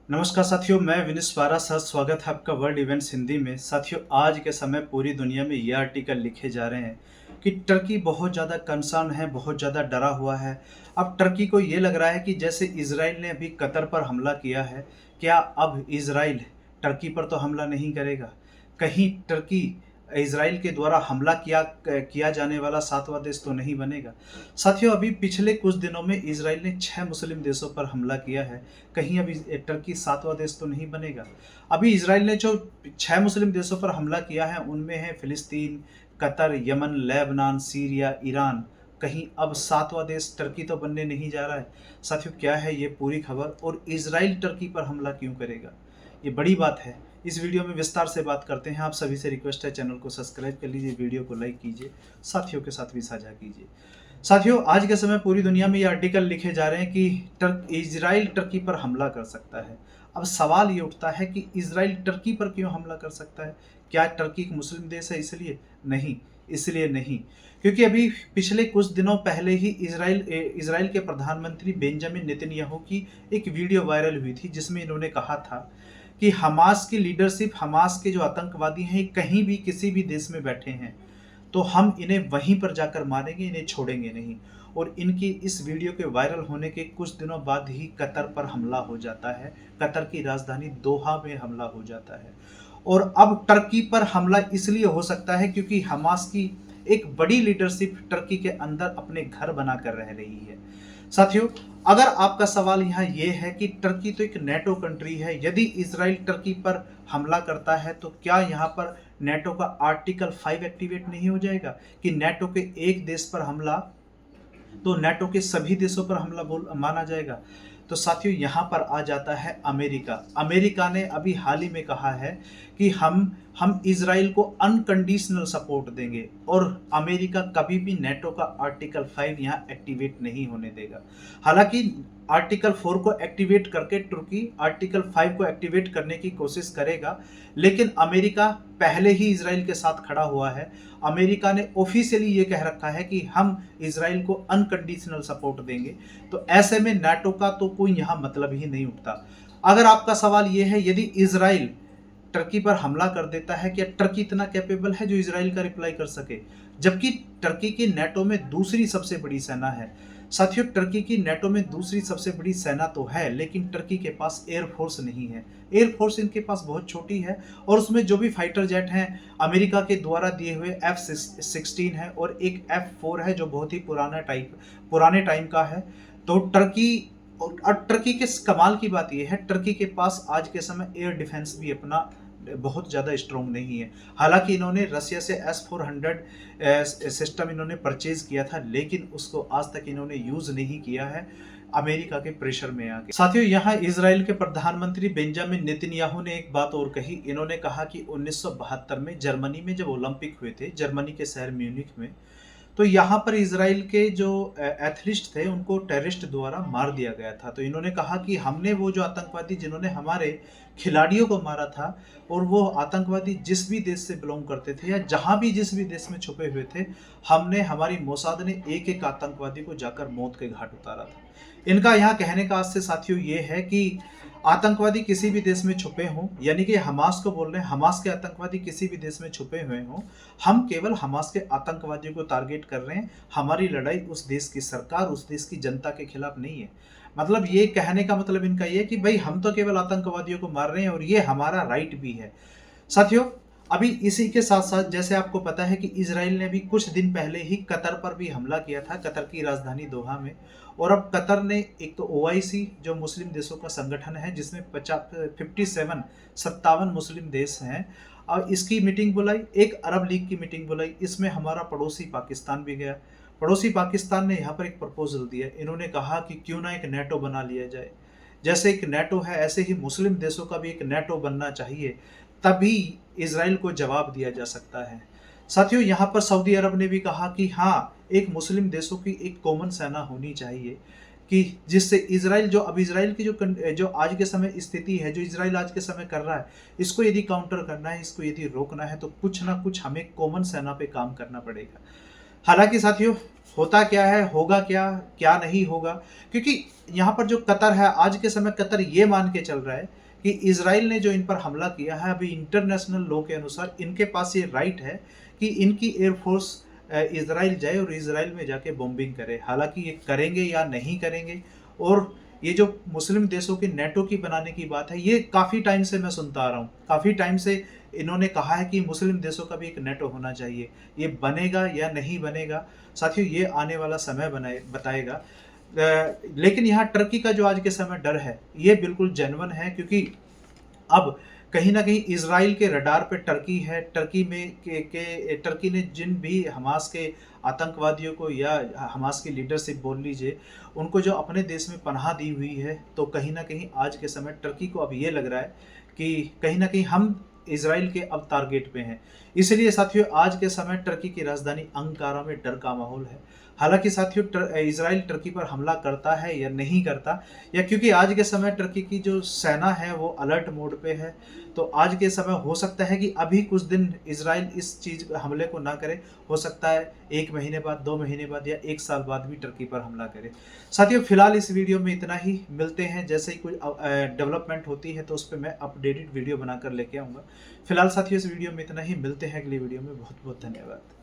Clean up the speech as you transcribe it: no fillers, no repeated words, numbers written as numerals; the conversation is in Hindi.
नमस्कार साथियों, मैं विनिश पारा सर स्वागत है आपका वर्ल्ड इवेंट्स हिंदी में। साथियों, आज के समय पूरी दुनिया में ये आर्टिकल लिखे जा रहे हैं कि टर्की बहुत ज़्यादा कंसर्न है, बहुत ज़्यादा डरा हुआ है। अब टर्की को ये लग रहा है कि जैसे इजराइल ने अभी कतर पर हमला किया है, क्या अब इजराइल टर्की पर तो हमला नहीं करेगा? कहीं टर्की इजराइल के द्वारा हमला किया जाने वाला सातवां देश तो नहीं बनेगा? साथियों, अभी पिछले कुछ दिनों में इजराइल ने 6 मुस्लिम देशों पर हमला किया है। कहीं अभी टर्की सातवां देश तो नहीं बनेगा? अभी इजराइल ने जो 6 मुस्लिम देशों पर हमला किया है, उनमें है फिलिस्तीन, Qatar, Yemen, Lebanon, Syria, Iran. कहीं अब सातवां देश टर्की तो बनने नहीं जा रहा है। साथियों, क्या है ये पूरी खबर और इजराइल टर्की पर हमला क्यों करेगा? ये बड़ी बात है। इस वीडियो में विस्तार से बात करते हैं। आप सभी से रिक्वेस्ट है, चैनल को सब्सक्राइब कर लीजिए, वीडियो को लाइक कीजिए, साथियों के साथ भी साझा कीजिए। साथियों, आज के समय पूरी दुनिया में ये आर्टिकल लिखे जा रहे हैं कि इजराइल टर्की पर हमला कर सकता है। अब सवाल ये उठता है कि इजराइल टर्की पर क्यों हमला कर सकता है? क्या टर्की एक मुस्लिम देश है इसलिए? नहीं, इसलिए नहीं। क्योंकि अभी पिछले कुछ दिनों पहले ही इजराइल के प्रधानमंत्री बेंजामिन नेतन्याहू की एक वीडियो वायरल हुई थी, जिसमें इन्होंने कहा था कि हमास की लीडरशिप, हमास के जो आतंकवादी हैं, कहीं भी किसी भी देश में बैठे हैं तो हम इन्हें वहीं पर जाकर मारेंगे, इन्हें छोड़ेंगे नहीं। और इनकी इस वीडियो के वायरल होने के कुछ दिनों बाद ही कतर पर हमला हो जाता है। कतर की राजधानी दोहा में हमला हो जाता है। और अब टर्की पर हमला इसलिए हो सकता है क्योंकि हमास की एक बड़ी लीडरशिप टर्की के अंदर अपने घर बनाकर रह रही है। साथियों, अगर आपका सवाल यहाँ ये है कि टर्की तो एक नेटो कंट्री है, यदि इजराइल टर्की पर हमला करता है तो क्या यहाँ पर नेटो का आर्टिकल 5 एक्टिवेट नहीं हो जाएगा कि नेटो के एक देश पर हमला तो नेटो के सभी देशों पर हमला माना जाएगा? तो साथियों, यहाँ पर आ जाता है अमेरिका। अमेरिका ने अभी हाल ही में कहा है कि हम इजराइल को अनकंडीशनल सपोर्ट देंगे और अमेरिका कभी भी नेटो का आर्टिकल 5 यहाँ एक्टिवेट नहीं होने देगा। हालांकि आर्टिकल 4 को एक्टिवेट करके तुर्की आर्टिकल 5 को एक्टिवेट करने की कोशिश करेगा, लेकिन अमेरिका पहले ही इजराइल के साथ खड़ा हुआ है। अमेरिका ने ऑफिशियली ये कह रखा है कि हम इजराइल को अनकंडीशनल सपोर्ट देंगे। तो ऐसे में नाटो का तो कोई यहाँ मतलब ही नहीं उठता। अगर आपका सवाल ये है, यदि इजराइल टर्की पर हमला कर देता है, क्या टर्की इतना कैपेबल है जो इजराइल का रिप्लाई कर सके? जबकि टर्की की नेटो में दूसरी सबसे बड़ी सेना है। साथियों, टर्की की नेटो में दूसरी सबसे बड़ी सेना तो है, लेकिन टर्की के पास एयरफोर्स नहीं है। एयरफोर्स इनके पास बहुत छोटी है और उसमें जो भी फाइटर जेट हैं अमेरिका के द्वारा दिए हुए F-16 है और एक F-4 है जो बहुत ही पुराने टाइम का है। तो टर्की और टर्की के कमाल की बात यह है, टर्की के पास आज के समय एयर डिफेंस भी अपना बहुत ज़्यादा स्ट्रॉन्ग नहीं है। हालांकि इन्होंने रसिया से S-400 सिस्टम इन्होंने परचेज किया था, लेकिन उसको आज तक इन्होंने यूज़ नहीं किया है, अमेरिका के प्रेशर में आके। साथियों, यहाँ इजराइल के प्रधानमंत्री बेंजामिन नेतन्याहू ने एक बात और कही। इन्होंने कहा कि 1972 में जर्मनी में जब ओलंपिक हुए थे, जर्मनी के शहर म्यूनिख में, तो यहाँ पर इजराइल के जो एथलीट थे उनको टेररिस्ट द्वारा मार दिया गया था। तो इन्होंने कहा कि हमने वो जो आतंकवादी जिन्होंने हमारे खिलाड़ियों को मारा था, और वो आतंकवादी जिस भी देश से बिलोंग करते थे या जहाँ भी जिस भी देश में छुपे हुए थे, हमने हमारी मोसाद ने एक एक आतंकवादी को जाकर मौत के घाट उतारा था। इनका यहाँ कहने का आज से साथियों ये है कि आतंकवादी किसी भी देश में छुपे हों, यानी कि हमास को बोल रहे हैं, हमास के आतंकवादी किसी भी देश में छुपे हुए हों, हम केवल हमास के आतंकवादियों को टारगेट कर रहे हैं। हमारी लड़ाई उस देश की सरकार, उस देश की जनता के खिलाफ नहीं है। मतलब ये कहने का मतलब इनका ये है कि भाई हम तो केवल आतंकवादियों को मार रहे हैं और ये हमारा राइट भी है। साथियों, अभी इसी के साथ साथ जैसे आपको पता है कि इजराइल ने भी कुछ दिन पहले ही कतर पर भी हमला किया था, कतर की राजधानी दोहा में। और अब कतर ने एक तो OIC जो मुस्लिम देशों का संगठन है, जिसमें 57 मुस्लिम देश हैं, और इसकी मीटिंग बुलाई, एक अरब लीग की मीटिंग बुलाई। इसमें हमारा पड़ोसी पाकिस्तान भी गया। पड़ोसी पाकिस्तान ने यहाँ पर एक प्रपोजल दिया। इन्होंने कहा कि क्यों ना एक नेटो बना लिया जाए। जैसे एक नेटो है, ऐसे ही मुस्लिम देशों का भी एक नेटो बनना चाहिए, तभी इजराइल को जवाब दिया जा सकता है। साथियों, यहाँ पर सऊदी अरब ने भी कहा कि हाँ, एक मुस्लिम देशों की एक कॉमन सेना होनी चाहिए, कि जिससे इजराइल अब इजराइल की जो आज के समय स्थिति है, जो इजराइल आज के समय कर रहा है, इसको यदि काउंटर करना है, इसको यदि रोकना है, तो कुछ ना कुछ हमें कॉमन सेना पे काम करना पड़ेगा। हालाँकि साथियों, होता क्या है, होगा क्या, क्या नहीं होगा? क्योंकि यहाँ पर जो कतर है, आज के समय कतर ये मान के चल रहा है कि इज़राइल ने जो इन पर हमला किया है, अभी इंटरनेशनल लॉ के अनुसार इनके पास ये राइट है कि इनकी एयरफ़ोर्स इज़राइल जाए और इज़राइल में जाके बॉम्बिंग करे। हालाँकि ये करेंगे या नहीं करेंगे, और ये जो मुस्लिम देशों की नेटो की बनाने की बात है, ये काफ़ी टाइम से मैं सुनता आ रहा हूँ। काफ़ी टाइम से इन्होंने कहा है कि मुस्लिम देशों का भी एक नेटो होना चाहिए। ये बनेगा या नहीं बनेगा, साथियों ये आने वाला समय बताएगा। लेकिन यहाँ टर्की का जो आज के समय डर है, ये बिल्कुल जेन्युइन है, क्योंकि अब कहीं न कहीं इज़राइल के रडार पे टर्की है। टर्की में टर्की ने जिन भी हमास के आतंकवादियों को या हमास की लीडरशिप बोल लीजिए, उनको जो अपने देश में पनाह दी हुई है, तो कहीं न कहीं आज के समय टर्की को अब ये लग रहा है कि कहीं न कहीं हम इज़राइल के अब टारगेट पे हैं। इसलिए साथियों, आज के समय टर्की की राजधानी अंकारा में डर का माहौल है। हालाँकि साथियों, इज़राइल टर्की पर हमला करता है या नहीं करता, या क्योंकि आज के समय टर्की की जो सेना है वो अलर्ट मोड पे है, तो आज के समय हो सकता है कि अभी कुछ दिन इज़राइल इस चीज़ हमले को ना करे। हो सकता है 1 महीने बाद, 2 महीने बाद या 1 साल बाद भी टर्की पर हमला करे। साथियों, फिलहाल इस वीडियो में इतना ही। मिलते हैं, जैसे ही कोई डेवलपमेंट होती है तो उस पे मैं अपडेटेड वीडियो बनाकर लेके आऊँगा। फिलहाल साथियों, इस वीडियो में इतना ही। मिलते हैं अगली वीडियो में। बहुत बहुत धन्यवाद।